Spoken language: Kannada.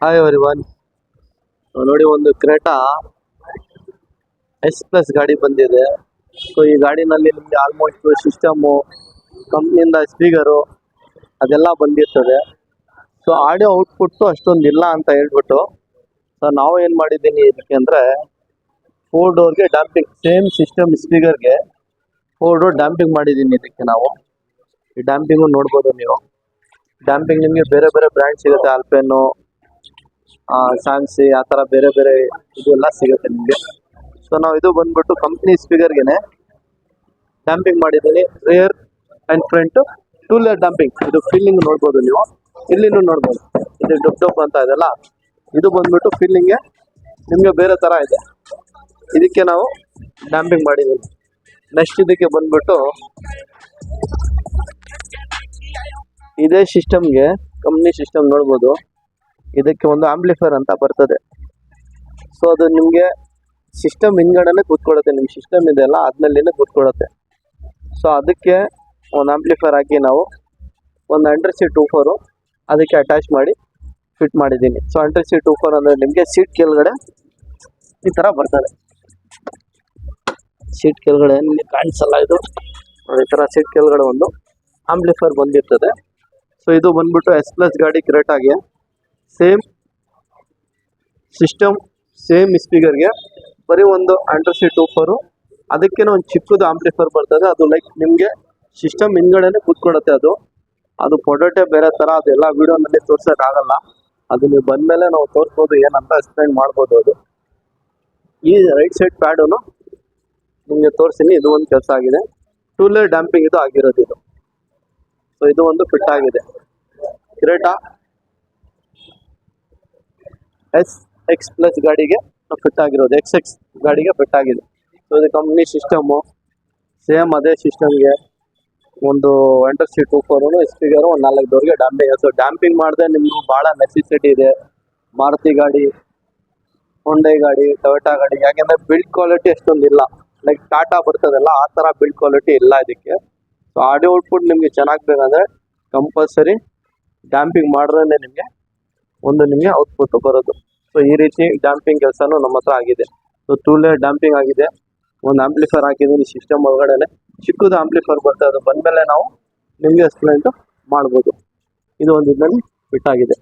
Hi everyone. ನೋಡಿ, ಒಂದು ಕ್ರೇಟಾ S+ ಗಾಡಿ ಬಂದಿದೆ. ಸೊ ಈ ಗಾಡಿನಲ್ಲಿ ನಿಮಗೆ ಆಲ್ಮೋಸ್ಟ್ ಸಿಸ್ಟಮು, ಕಂಪ್ನಿಯಿಂದ ಸ್ಪೀಕರು ಅದೆಲ್ಲ ಬಂದಿರ್ತದೆ. ಸೊ ಆಡಿಯೋ ಔಟ್ಪುಟ್ಟು ಅಷ್ಟೊಂದು ಇಲ್ಲ ಅಂತ ಹೇಳ್ಬಿಟ್ಟು ಸೊ ನಾವು ಏನು ಮಾಡಿದ್ದೀನಿ ಇದಕ್ಕೆ ಅಂದರೆ 4 ಡೋರ್ಗೆ ಡ್ಯಾಂಪಿಂಗ್, ಸೇಮ್ ಸಿಸ್ಟಮ್ ಸ್ಪೀಕರ್ಗೆ 4 ಡೋರ್ ಡ್ಯಾಂಪಿಂಗ್ ಮಾಡಿದ್ದೀನಿ. ಇದಕ್ಕೆ ನಾವು ಈ ಡ್ಯಾಂಪಿಂಗು ನೋಡ್ಬೋದು ನೀವು. ಡ್ಯಾಂಪಿಂಗ್ ನಿಮಗೆ ಬೇರೆ ಬೇರೆ ಬ್ರ್ಯಾಂಡ್ ಸಿಗುತ್ತೆ, ಆಲ್ಪೆನ್ನು, ಸ್ಯಾಮ್ಸಿ, ಆ ಥರ ಬೇರೆ ಬೇರೆ ಇದೆಲ್ಲ ಸಿಗುತ್ತೆ ನಿಮಗೆ. ಸೊ ನಾವು ಇದು ಬಂದ್ಬಿಟ್ಟು ಕಂಪ್ನಿ ಸ್ಪೀಕರ್ಗೆನೆ ಡ್ಯಾಂಪಿಂಗ್ ಮಾಡಿದ್ದೀನಿ. Rear and front 2 layer damping. ಇದು ಫೀಲಿಂಗ್ ನೋಡ್ಬೋದು ನೀವು, ಇಲ್ಲಿನೂ ನೋಡ್ಬೋದು. ಇದು ಡೊಪ್ ಅಂತ ಇದೆಲ್ಲ, ಇದು ಬಂದ್ಬಿಟ್ಟು ಫೀಲಿಂಗ್ಗೆ ನಿಮಗೆ ಬೇರೆ ಥರ ಇದೆ. ಇದಕ್ಕೆ ನಾವು ಡ್ಯಾಂಪಿಂಗ್ ಮಾಡಿದ್ದೀವಿ. ನೆಕ್ಸ್ಟ್ ಇದಕ್ಕೆ ಬಂದ್ಬಿಟ್ಟು ಇದೇ ಸಿಸ್ಟಮ್ಗೆ ಕಂಪ್ನಿ ಸಿಸ್ಟಮ್ ನೋಡ್ಬೋದು. ಇದಕ್ಕೆ ಒಂದು ಆಂಪ್ಲಿಫೈರ್ ಅಂತ ಬರ್ತದೆ. ಸೊ ಅದು ನಿಮಗೆ ಸಿಸ್ಟಮ್ ಹಿಂದ್ಗಡೆನೆ ಕೂತ್ಕೊಳ್ಳುತ್ತೆ. ನಿಮ್ಮ ಸಿಸ್ಟಮ್ ಇದೆಯಲ್ಲ ಅದ್ನಲ್ಲಿನೇ ಕೂತ್ಕೊಳ್ಳುತ್ತೆ. ಸೊ ಅದಕ್ಕೆ ಒಂದು ಆಂಪ್ಲಿಫೈರ್ ಹಾಕಿ ನಾವು ಒಂದು Enter-C24 ಅದಕ್ಕೆ ಅಟ್ಯಾಚ್ ಮಾಡಿ ಫಿಟ್ ಮಾಡಿದ್ದೀನಿ. ಸೊ Enter-C24 ಅಂದರೆ ನಿಮಗೆ ಸೀಟ್ ಕೆಳಗಡೆ ಈ ಥರ ಬರ್ತದೆ. ಸೀಟ್ ಕೆಳಗಡೆ ನಿಮಗೆ ಕಾಣಿಸಲ್ಲ ಇದು, ಈ ಥರ ಸೀಟ್ ಕೆಳಗಡೆ ಒಂದು ಆಂಪ್ಲಿಫೈರ್ ಬಂದಿರ್ತದೆ. ಸೊ ಇದು ಬಂದ್ಬಿಟ್ಟು S+ ಗಾಡಿ ಕ್ರೇಟಾಗೆ ಸೇಮ್ ಸಿಸ್ಟಮ್, ಸೇಮ್ ಸ್ಪೀಕರ್ಗೆ ಬರೀ ಒಂದು Enter-C24 ಅದಕ್ಕೆ ಒಂದು ಚಿಕ್ಕದು ಆಂಪ್ಲಿಫೈರ್ ಬರ್ತದೆ. ಅದು ಲೈಕ್ ನಿಮಗೆ ಸಿಸ್ಟಮ್ ಹಿಂದ್ಗಡೆನೆ ಕೂತ್ಕೊಳ್ಳುತ್ತೆ. ಅದು ಪ್ರೊಡಕ್ಟೇ ಬೇರೆ ಥರ, ಅದೆಲ್ಲ ವೀಡಿಯೋನಲ್ಲಿ ತೋರ್ಸೋಕ್ಕಾಗಲ್ಲ. ಅದು ನೀವು ಬಂದಮೇಲೆ ನಾವು ತೋರಿಸ್ಬೋದು, ಏನಂತ ಎಕ್ಸ್ಪ್ಲೈನ್ ಮಾಡ್ಬೋದು. ಅದು ಈ ರೈಟ್ ಸೈಡ್ ಪ್ಯಾಡು ನಿಮಗೆ ತೋರಿಸ್ತೀನಿ. ಇದು ಒಂದು ಕೆಲಸ ಆಗಿದೆ. 2 ಲೇಯರ್ ಡ್ಯಾಂಪಿಂಗ್ ಇದು ಆಗಿರೋದು ಇದು. ಸೊ ಇದು ಒಂದು ಫಿಟ್ ಆಗಿದೆ. ಕ್ರೇಟಾ SX+ ಗಾಡಿಗೆ ಫಿಟ್ ಆಗಿರೋದು, XX ಗಾಡಿಗೆ ಫಿಟ್ ಆಗಿದೆ. ಸೊ ಇದು ಕಂಪ್ನಿ ಸಿಸ್ಟಮು, ಸೇಮ್ ಅದೇ ಸಿಸ್ಟಮ್ಗೆ ಒಂದು Enter-C24 ಸ್ಪೀಕರು, ಒಂದು 4 ಡೋರ್ಗೆ ಡ್ಯಾಂಪಿಂಗ್. ಸೊ ಡ್ಯಾಂಪಿಂಗ್ ಮಾಡಿದೆ ನಿಮಗೂ ಭಾಳ ನೆಸೆಸಿಟಿ ಇದೆ. ಮಾರುತಿ ಗಾಡಿ, ಹೊಂಡೈ ಗಾಡಿ, ಟೊಯೋಟಾ ಗಾಡಿ, ಯಾಕೆಂದರೆ ಬಿಲ್ಡ್ ಕ್ವಾಲಿಟಿ ಅಷ್ಟೊಂದಿಲ್ಲ. ಲೈಕ್ ಟಾಟಾ ಬರ್ತದಲ್ಲ ಆ ಥರ ಬಿಲ್ಡ್ ಕ್ವಾಲಿಟಿ ಇಲ್ಲ ಇದಕ್ಕೆ. ಸೊ ಆಡಿಯೋ ಔಟ್ಪುಟ್ ನಿಮಗೆ ಚೆನ್ನಾಗಿ ಬೇಕಂದರೆ ಕಂಪಲ್ಸರಿ ಡ್ಯಾಂಪಿಂಗ್ ಮಾಡಿದ್ರೆ ನಿಮಗೆ ಔಟ್ಪುಟ್ ಬರೋದು. ಸೊ ಈ ರೀತಿ ಡ್ಯಾಂಪಿಂಗ್ ಕೆಲಸನೂ ನಮ್ಮ ಹತ್ರ ಆಗಿದೆ. ಸೊ 2 ಲೇಯರ್ ಡ್ಯಾಂಪಿಂಗ್ ಆಗಿದೆ. ಒಂದು ಆಂಪ್ಲಿಫೈರ್ ಹಾಕಿದ್ದೀನಿ ಸಿಸ್ಟಮ್ ಒಳಗಡೆ, ಚಿಕ್ಕದು ಆಂಪ್ಲಿಫೈರ್ ಬರ್ತದೆ. ಅದು ಬಂದಮೇಲೆ ನಾವು ನಿಮಗೆ ಎಕ್ಸ್ಪ್ಲೈನ್ ಮಾಡ್ಬೋದು. ಇದು ಒಂದು ಇದರಲ್ಲಿ ಫಿಟ್ ಆಗಿದೆ.